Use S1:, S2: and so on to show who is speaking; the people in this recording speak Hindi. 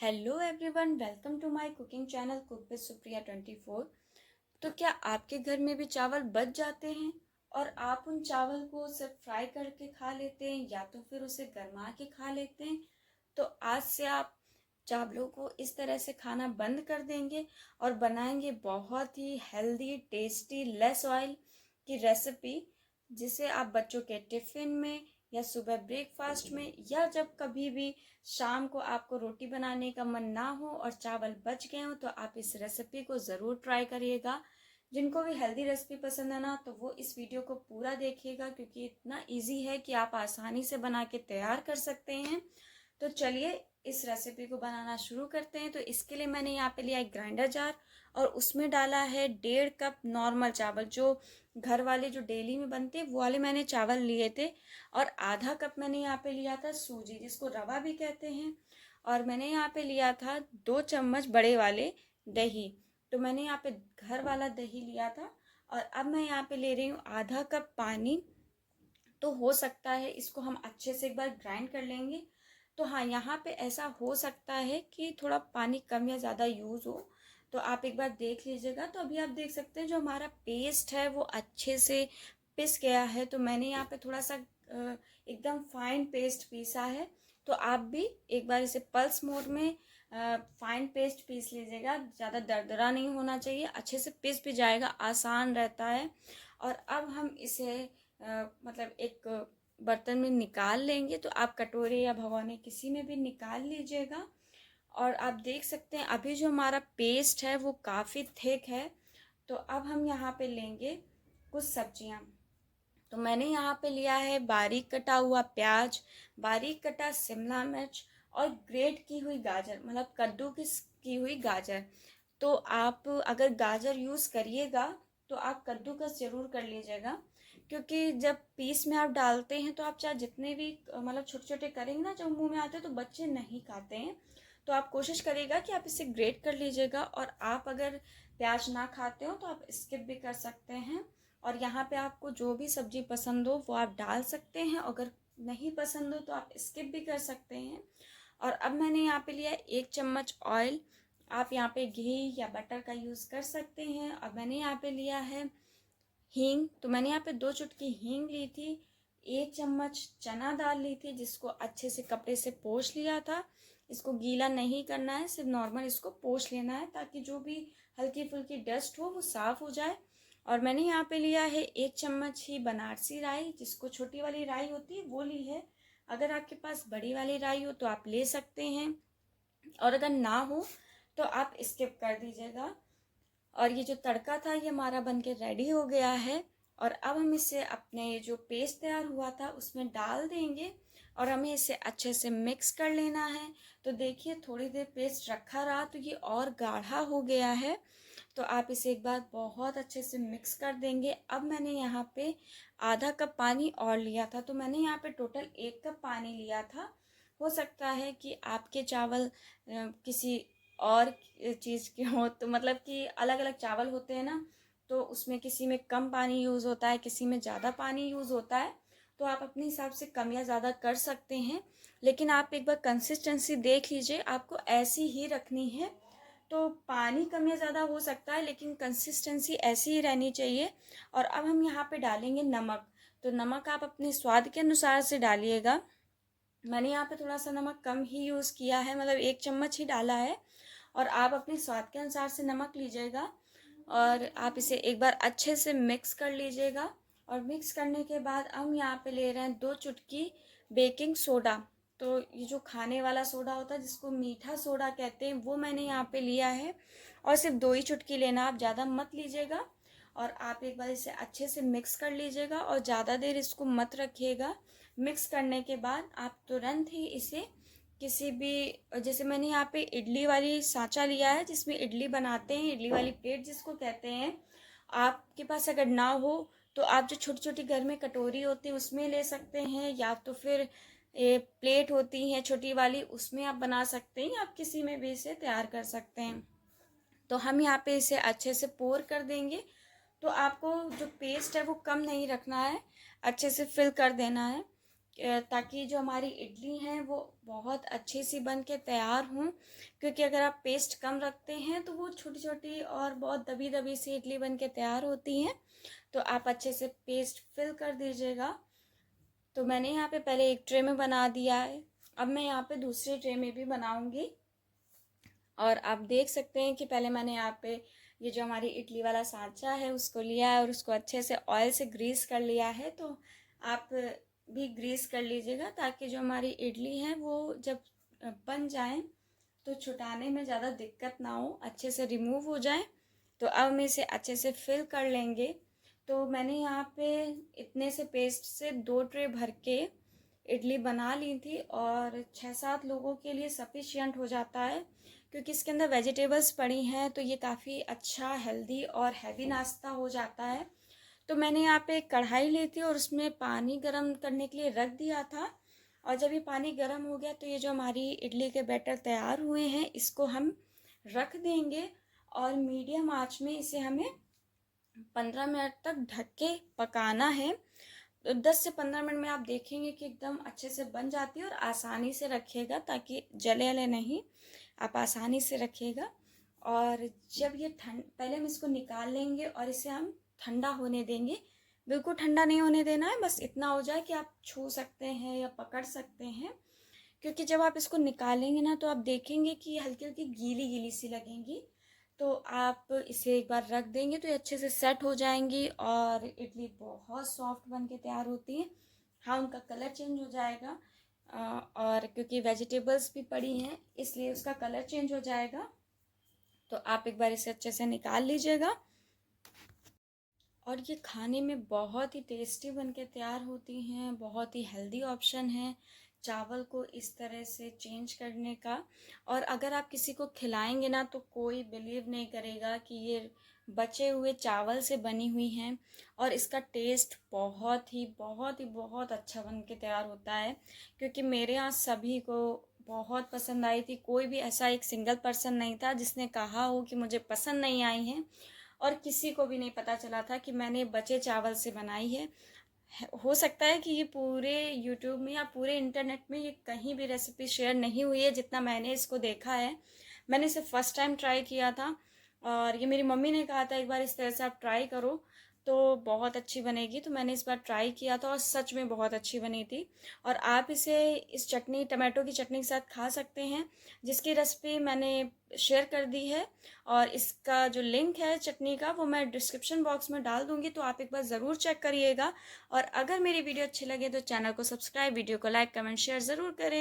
S1: Hello everyone, welcome to my cooking channel cook with Supriya 24। तो क्या आपके घर में भी चावल बच जाते हैं और आप उन चावल को सिर्फ फ्राई करके खा लेते हैं या तो फिर उसे गरमा के खा लेते हैं? तो आज से आप चावलों को इस तरह से खाना बंद कर देंगे और बनाएंगे बहुत ही हेल्दी, टेस्टी, लेस ऑयल की रेसिपी, जिसे आप बच्चों के टिफ़िन में या सुबह ब्रेकफास्ट में या जब कभी भी शाम को आपको रोटी बनाने का मन ना हो और चावल बच गए हो, तो आप इस रेसिपी को ज़रूर ट्राई करिएगा। जिनको भी हेल्दी रेसिपी पसंद है ना, तो वो इस वीडियो को पूरा देखिएगा, क्योंकि इतना इजी है कि आप आसानी से बना के तैयार कर सकते हैं। तो चलिए इस रेसिपी को बनाना शुरू करते हैं। तो इसके लिए मैंने यहाँ पे लिया एक ग्राइंडर जार और उसमें डाला है 1.5 कप नॉर्मल चावल, जो घर वाले जो डेली में बनते हैं वो वाले मैंने चावल लिए थे। और आधा कप मैंने यहाँ पे लिया था सूजी, जिसको रवा भी कहते हैं। और मैंने यहाँ पे लिया था 2 चम्मच बड़े वाले दही। तो मैंने यहाँ पे घर वाला दही लिया था। और अब मैं यहाँ पे ले रही हूँ आधा कप पानी। तो हो सकता है इसको हम अच्छे से एक बार ग्राइंड कर लेंगे। तो हाँ, यहाँ पे ऐसा हो सकता है कि थोड़ा पानी कम या ज़्यादा यूज़ हो, तो आप एक बार देख लीजिएगा। तो अभी आप देख सकते हैं जो हमारा पेस्ट है वो अच्छे से पिस गया है। तो मैंने यहाँ पे थोड़ा सा एकदम फाइन पेस्ट पीसा है। तो आप भी एक बार इसे पल्स मोड में फाइन पेस्ट पीस लीजिएगा। ज़्यादा दरदरा नहीं होना चाहिए, अच्छे से पिस भी जाएगा, आसान रहता है। और अब हम इसे मतलब एक बर्तन में निकाल लेंगे। तो आप कटोरे या भगोने किसी में भी निकाल लीजिएगा। और आप देख सकते हैं अभी जो हमारा पेस्ट है वो काफ़ी थिक है। तो अब हम यहाँ पे लेंगे कुछ सब्जियाँ। तो मैंने यहाँ पे लिया है बारीक कटा हुआ प्याज, बारीक कटा शिमला मिर्च और ग्रेट की हुई गाजर, मतलब कद्दू की हुई गाजर। तो आप अगर गाजर यूज़ करिएगा तो आप कद्दूकस ज़रूर कर लीजिएगा, क्योंकि जब पीस में आप डालते हैं तो आप चाहे जितने भी मतलब छोटे छोटे करेंगे ना, जब मुंह में आते हैं तो बच्चे नहीं खाते हैं। तो आप कोशिश करिएगा कि आप इसे ग्रेट कर लीजिएगा। और आप अगर प्याज ना खाते हो तो आप स्किप भी कर सकते हैं। और यहाँ पे आपको जो भी सब्जी पसंद हो वो आप डाल सकते हैं, अगर नहीं पसंद हो तो आप स्किप भी कर सकते हैं। और अब मैंने यहाँ पे लिया 1 चम्मच ऑयल। आप यहाँ पे घी या बटर का यूज़ कर सकते हैं। और मैंने यहाँ पे लिया है हींग। तो मैंने यहाँ पे 2 चुटकी हींग ली थी। 1 चम्मच चना दाल ली थी, जिसको अच्छे से कपड़े से पोंछ लिया था। इसको गीला नहीं करना है, सिर्फ नॉर्मल इसको पोंछ लेना है, ताकि जो भी हल्की फुल्की डस्ट हो वो साफ़ हो जाए। और मैंने यहाँ पे लिया है 1 चम्मच ही बनारसी राई, जिसको छोटी वाली राई होती है वो ली है। अगर आपके पास बड़ी वाली राई हो तो आप ले सकते हैं, और अगर ना हो तो आप स्किप कर दीजिएगा। और ये जो तड़का था ये हमारा बनके रेडी हो गया है। और अब हम इसे अपने जो पेस्ट तैयार हुआ था उसमें डाल देंगे और हमें इसे अच्छे से मिक्स कर लेना है। तो देखिए थोड़ी देर पेस्ट रखा रहा तो ये और गाढ़ा हो गया है। तो आप इसे एक बार बहुत अच्छे से मिक्स कर देंगे। अब मैंने यहाँ पे आधा कप पानी और लिया था। तो मैंने यहाँ पे टोटल 1 कप पानी लिया था। हो सकता है कि आपके चावल किसी और चीज़ के हो, तो मतलब कि अलग अलग चावल होते हैं ना, तो उसमें किसी में कम पानी यूज़ होता है, किसी में ज़्यादा पानी यूज़ होता है। तो आप अपने हिसाब से कम या ज़्यादा कर सकते हैं, लेकिन आप एक बार कंसिस्टेंसी देख लीजिए, आपको ऐसी ही रखनी है। तो पानी कम या ज़्यादा हो सकता है, लेकिन कंसिस्टेंसी ऐसी ही रहनी चाहिए। और अब हम यहाँ पे डालेंगे नमक। तो नमक आप अपने स्वाद के अनुसार से डालिएगा। मैंने यहाँ पे थोड़ा सा नमक कम ही यूज़ किया है, मतलब 1 चम्मच ही डाला है। और आप अपने स्वाद के अनुसार से नमक लीजिएगा और आप इसे एक बार अच्छे से मिक्स कर लीजिएगा। और मिक्स करने के बाद हम यहाँ पे ले रहे हैं 2 चुटकी बेकिंग सोडा। तो ये जो खाने वाला सोडा होता है जिसको मीठा सोडा कहते हैं, वो मैंने यहाँ पे लिया है। और सिर्फ 2 ही चुटकी लेना, आप ज़्यादा मत लीजिएगा। और आप एक बार इसे अच्छे से मिक्स कर लीजिएगा और ज़्यादा देर इसको मत रखिएगा। मिक्स करने के बाद आप तुरंत ही इसे किसी भी, जैसे मैंने यहाँ पे इडली वाली सांचा लिया है जिसमें इडली बनाते हैं, इडली वाली प्लेट जिसको कहते हैं। आपके पास अगर ना हो तो आप जो छोटी छोटी घर में कटोरी होती है उसमें ले सकते हैं, या तो फिर प्लेट होती है छोटी वाली, उसमें आप बना सकते हैं। आप किसी में भी इसे तैयार कर सकते हैं। तो हम यहाँ पे इसे अच्छे से पोर कर देंगे। तो आपको जो पेस्ट है वो कम नहीं रखना है, अच्छे से फिल कर देना है। ताकि जो हमारी इडली हैं वो बहुत अच्छी सी बन के तैयार हों। क्योंकि अगर आप पेस्ट कम रखते हैं तो वो छोटी छोटी और बहुत दबी दबी सी इडली बन के तैयार होती हैं। तो आप अच्छे से पेस्ट फिल कर दीजिएगा। तो मैंने यहाँ पे पहले एक ट्रे में बना दिया है, अब मैं यहाँ पे दूसरी ट्रे में भी बनाऊंगी। और आप देख सकते हैं कि पहले मैंने यहाँ पे ये जो हमारी इडली वाला सांचा है उसको लिया है और उसको अच्छे से ऑयल से ग्रीस कर लिया है। तो आप भी ग्रीस कर लीजिएगा ताकि जो हमारी इडली है वो जब बन जाए तो छुटाने में ज़्यादा दिक्कत ना हो, अच्छे से रिमूव हो जाए। तो अब हम इसे अच्छे से फिल कर लेंगे। तो मैंने यहाँ पे इतने से पेस्ट से 2 ट्रे भर के इडली बना ली थी और 6-7 लोगों के लिए सफिशिएंट हो जाता है। क्योंकि इसके अंदर वेजिटेबल्स पड़ी हैं तो ये काफ़ी अच्छा हेल्दी और हैवी नाश्ता हो जाता है। तो मैंने यहाँ पे एक कढ़ाई ली थी और उसमें पानी गर्म करने के लिए रख दिया था। और जब ये पानी गर्म हो गया तो ये जो हमारी इडली के बैटर तैयार हुए हैं इसको हम रख देंगे और मीडियम आंच में इसे हमें 15 मिनट तक ढक के पकाना है। 10 से 15 मिनट में आप देखेंगे कि एकदम अच्छे से बन जाती है। और आसानी से रखिएगा ताकि जले वले नहीं, आप आसानी से रखिएगा। और जब ये पहले हम इसको निकाल लेंगे और इसे हम ठंडा होने देंगे। बिल्कुल ठंडा नहीं होने देना है, बस इतना हो जाए कि आप छू सकते हैं या पकड़ सकते हैं। क्योंकि जब आप इसको निकालेंगे ना तो आप देखेंगे कि हल्की हल्की गीली गीली सी लगेंगी। तो आप इसे एक बार रख देंगे तो ये अच्छे से सेट हो जाएंगी और इडली बहुत सॉफ्ट बन के तैयार होती है। हाँ, उनका कलर चेंज हो जाएगा और क्योंकि वेजिटेबल्स भी पड़ी हैं इसलिए उसका कलर चेंज हो जाएगा। तो आप एक बार इसे अच्छे से निकाल लीजिएगा। और ये खाने में बहुत ही टेस्टी बन के तैयार होती हैं, बहुत ही हेल्दी ऑप्शन है चावल को इस तरह से चेंज करने का। और अगर आप किसी को खिलाएंगे ना तो कोई बिलीव नहीं करेगा कि ये बचे हुए चावल से बनी हुई हैं। और इसका टेस्ट बहुत अच्छा बन के तैयार होता है। क्योंकि मेरे यहाँ सभी को बहुत पसंद आई थी, कोई भी ऐसा एक सिंगल पर्सन नहीं था जिसने कहा हो कि मुझे पसंद नहीं आई है। और किसी को भी नहीं पता चला था कि मैंने बचे चावल से बनाई है। हो सकता है कि ये पूरे यूट्यूब में या पूरे इंटरनेट में ये कहीं भी रेसिपी शेयर नहीं हुई है जितना मैंने इसको देखा है। मैंने इसे फर्स्ट टाइम ट्राई किया था और ये मेरी मम्मी ने कहा था एक बार इस तरह से आप ट्राई करो तो बहुत अच्छी बनेगी। तो मैंने इस बार ट्राई किया था और सच में बहुत अच्छी बनी थी। और आप इसे इस चटनी, टमाटो की चटनी के साथ खा सकते हैं, जिसकी रेसिपी मैंने शेयर कर दी है। और इसका जो लिंक है चटनी का वो मैं डिस्क्रिप्शन बॉक्स में डाल दूँगी, तो आप एक बार ज़रूर चेक करिएगा। और अगर मेरी वीडियो अच्छी लगे तो चैनल को सब्सक्राइब, वीडियो को लाइक, कमेंट, शेयर ज़रूर करें।